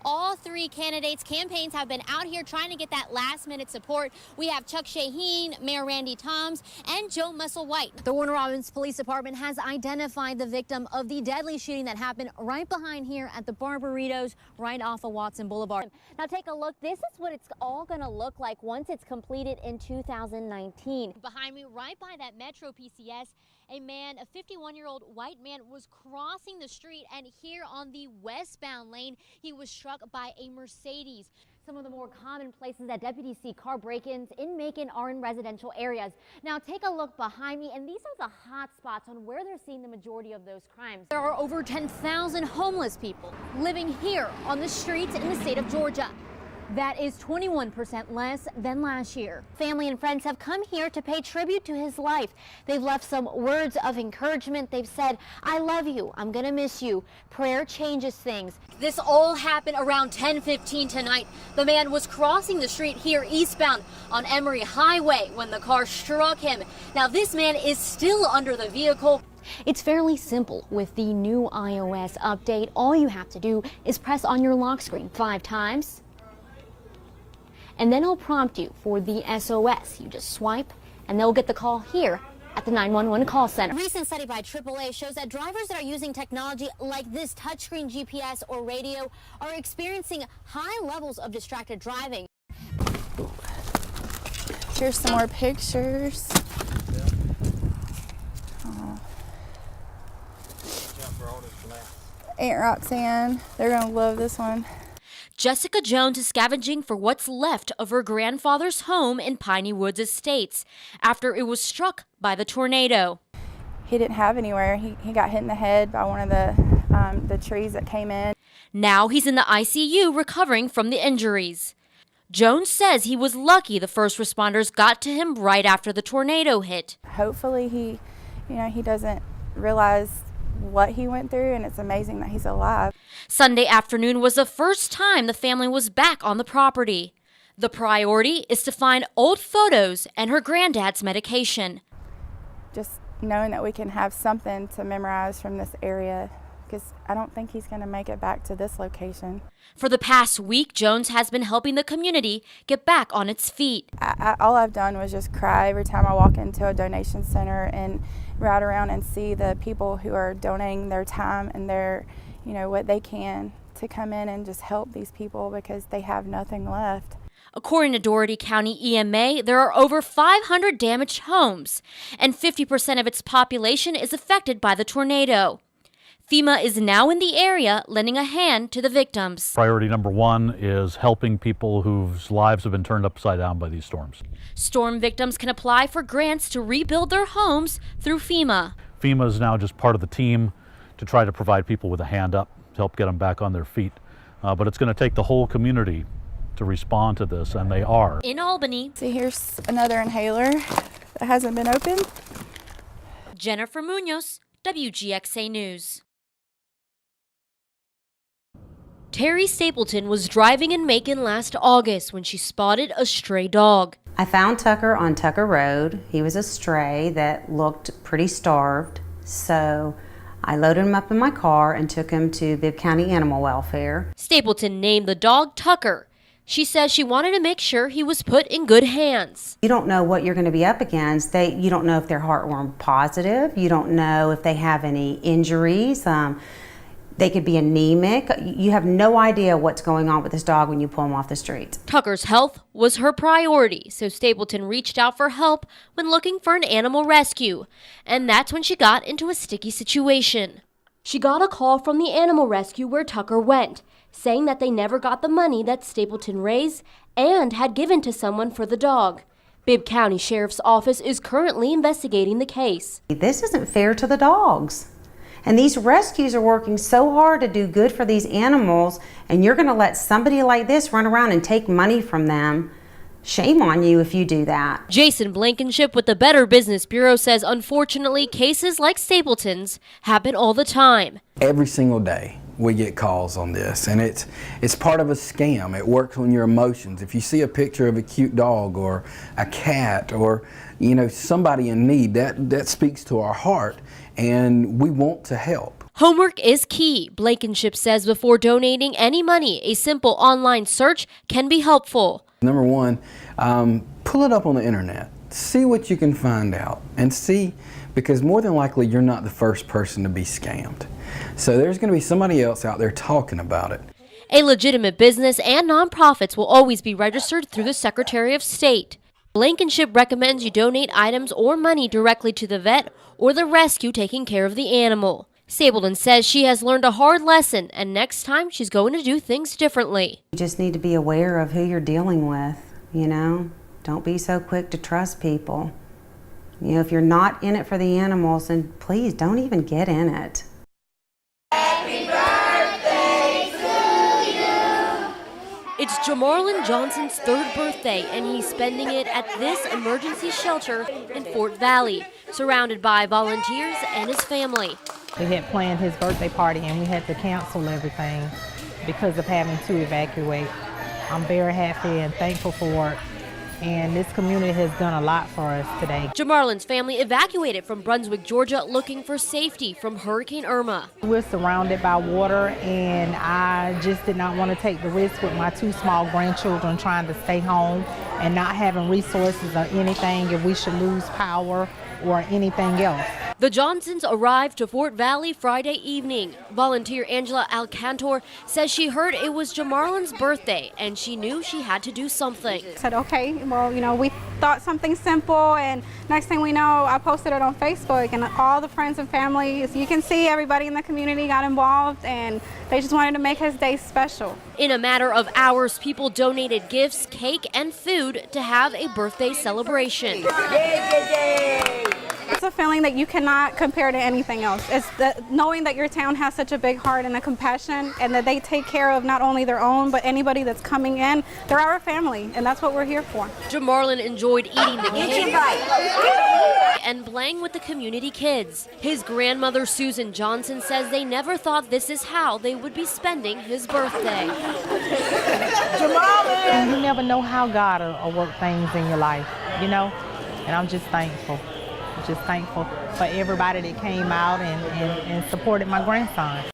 All three candidates' campaigns have been out here trying to get that last-minute support. We have Chuck Shaheen, Mayor Randy Toms, and Joe Musselwhite. The Warner Robins Police Department has identified the victim of the deadly shooting that happened right behind here at the Barbaritos, right off of Watson Boulevard. Now take a look. This is what it's all going to look like once it's completed in 2019. Behind me, right by that Metro PCS, a 51-year-old white man, was crossing the street, and here on the westbound lane, he was struck by a Mercedes. Some of the more common places that deputies see car break-ins in Macon are in residential areas. Now take a look behind me, and these are the hot spots on where they're seeing the majority of those crimes. There are over 10,000 homeless people living here on the streets in the state of Georgia. That is 21% less than last year. Family and friends have come here to pay tribute to his life. They've left some words of encouragement. They've said, "I love you. I'm going to miss you. Prayer changes things." This all happened around 10:15 tonight. The man was crossing the street here eastbound on Emory Highway when the car struck him. Now this man is still under the vehicle. It's fairly simple with the new iOS update. All you have to do is press on your lock screen 5 times. And then it'll prompt you for the SOS. You just swipe, and they'll get the call here at the 911 call center. A recent study by AAA shows that drivers that are using technology like this touchscreen GPS or radio are experiencing high levels of distracted driving. Here's some more pictures. Oh. Aunt Roxanne, they're gonna love this one. Jessica Jones is scavenging for what's left of her grandfather's home in Piney Woods Estates after it was struck by the tornado. He didn't have anywhere. He got hit in the head by one of the trees that came in. Now he's in the ICU recovering from the injuries. Jones says he was lucky the first responders got to him right after the tornado hit. Hopefully he doesn't realize what he went through, and it's amazing that he's alive. Sunday afternoon was the first time the family was back on the property. The priority is to find old photos and her granddad's medication. Just knowing that we can have something to memorize from this area, because I don't think he's going to make it back to this location. For the past week, Jones has been helping the community get back on its feet. All I've done was just cry every time I walk into a donation center and ride around and see the people who are donating their time and their, what they can to come in and just help these people because they have nothing left. According to Dougherty County EMA, there are over 500 damaged homes, and 50% of its population is affected by the tornado. FEMA is now in the area lending a hand to the victims. Priority number 1 is helping people whose lives have been turned upside down by these storms. Storm victims can apply for grants to rebuild their homes through FEMA. FEMA is now just part of the team to try to provide people with a hand up to help get them back on their feet. But it's going to take the whole community to respond to this, and they are. In Albany. See, here's another inhaler that hasn't been opened. Jennifer Munoz, WGXA News. Terry Stapleton was driving in Macon last August when she spotted a stray dog. I found Tucker on Tucker Road. He was a stray that looked pretty starved, so I loaded him up in my car and took him to Bibb County Animal Welfare. Stapleton named the dog Tucker. She says she wanted to make sure he was put in good hands. You don't know what you're going to be up against. You don't know if they're heartworm positive. You don't know if they have any injuries. They could be anemic. You have no idea what's going on with this dog when you pull him off the street. Tucker's health was her priority, so Stapleton reached out for help when looking for an animal rescue. And that's when she got into a sticky situation. She got a call from the animal rescue where Tucker went, saying that they never got the money that Stapleton raised and had given to someone for the dog. Bibb County Sheriff's Office is currently investigating the case. This isn't fair to the dogs. And these rescues are working so hard to do good for these animals, and you're going to let somebody like this run around and take money from them. Shame on you if you do that. Jason Blankenship with the Better Business Bureau says unfortunately cases like Stapleton's happen all the time. Every single day we get calls on this, and it's part of a scam. It works on your emotions. If you see a picture of a cute dog or a cat or somebody in need, that speaks to our heart, and we want to help. Homework is key, Blankenship says before donating any money. A simple online search can be helpful. Number one, pull it up on the internet. See what you can find out and see, because more than likely you're not the first person to be scammed. So there's going to be somebody else out there talking about it. A legitimate business and nonprofits will always be registered through the Secretary of State. Blankenship recommends you donate items or money directly to the vet or the rescue taking care of the animal. Sableton says she has learned a hard lesson, and next time she's going to do things differently. You just need to be aware of who you're dealing with, you know. Don't be so quick to trust people. You know, if you're not in it for the animals, then please don't even get in it. It's Jamarlin Johnson's 3rd birthday, and he's spending it at this emergency shelter in Fort Valley, surrounded by volunteers and his family. We had planned his birthday party and we had to cancel everything because of having to evacuate. I'm very happy and thankful for it. And this community has done a lot for us today. Jamarlin's family evacuated from Brunswick, Georgia, looking for safety from Hurricane Irma. We're surrounded by water, and I just did not want to take the risk with my 2 small grandchildren trying to stay home and not having resources or anything if we should lose power or anything else. The Johnsons arrived to Fort Valley Friday evening. Volunteer Angela Alcantor says she heard it was Jamarlin's birthday and she knew she had to do something. I said, okay, well, you know, we thought something simple, and next thing we know, I posted it on Facebook, and all the friends and family, as you can see, everybody in the community got involved, and they just wanted to make his day special. In a matter of hours, people donated gifts, cake, and food to have a birthday celebration. It's a feeling that you cannot compare to anything else. It's knowing that your town has such a big heart and a compassion, and that they take care of not only their own, but anybody that's coming in. They're our family, and that's what we're here for. Jamarlin enjoyed eating the cake and playing with the community kids. His grandmother, Susan Johnson, says they never thought this is how they would be spending his birthday. And you never know how God will work things in your life, you know, and I'm just thankful. Just thankful for everybody that came out and supported my grandson.